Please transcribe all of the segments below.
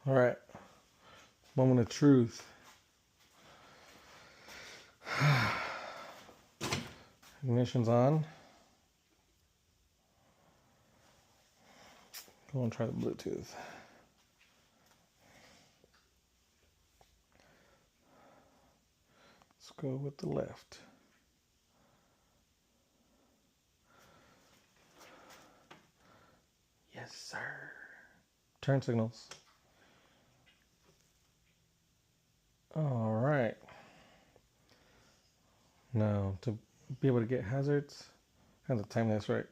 All right, moment of truth. Ignition's on. Go and try the Bluetooth. Let's go with the left. Yes, sir. Turn signals. All right. Now, to be able to get hazards, I have to time this right.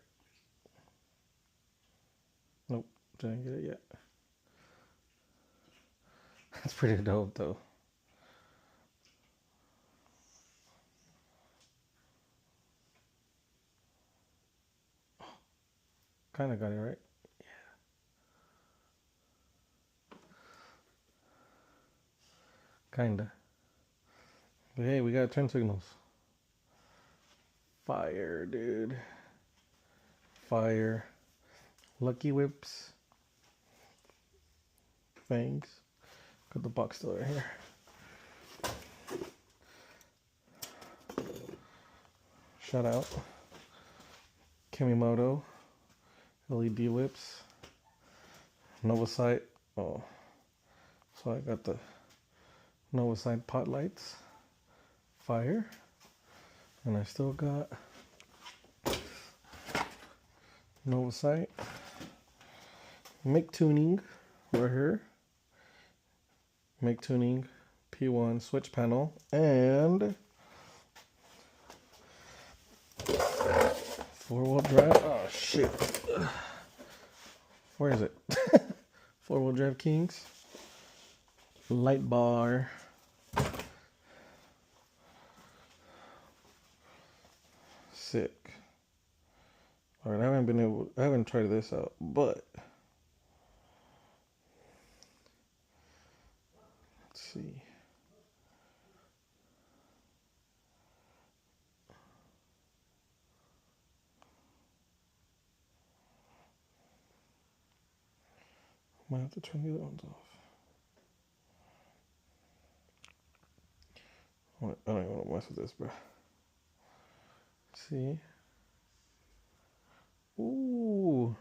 Nope, didn't get it yet. That's pretty dope, though. Kind of got it right. Kinda. But hey, we got turn signals. Fire, dude. Fire. Lucky whips. Fangs. Got the box still right here. Shout out. Kimimoto. LED whips. Novasight. Oh. So I got the Novasight pot lights. Fire. And I still got Novasight Make Tuning right here. Make Tuning P1 switch panel and 4-wheel drive. Oh shit. Where is it? 4-wheel drive Kings. Light bar. Sick. All right, I haven't tried this out, but let's see. Might have to turn the other ones off. I don't even want to mess with this, bro. Let's see. Ooh.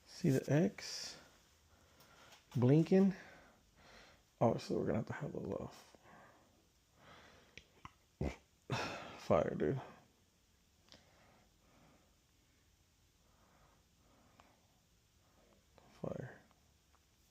See the X? Blinking? Oh, so we're gonna have to have those off. Fire, dude.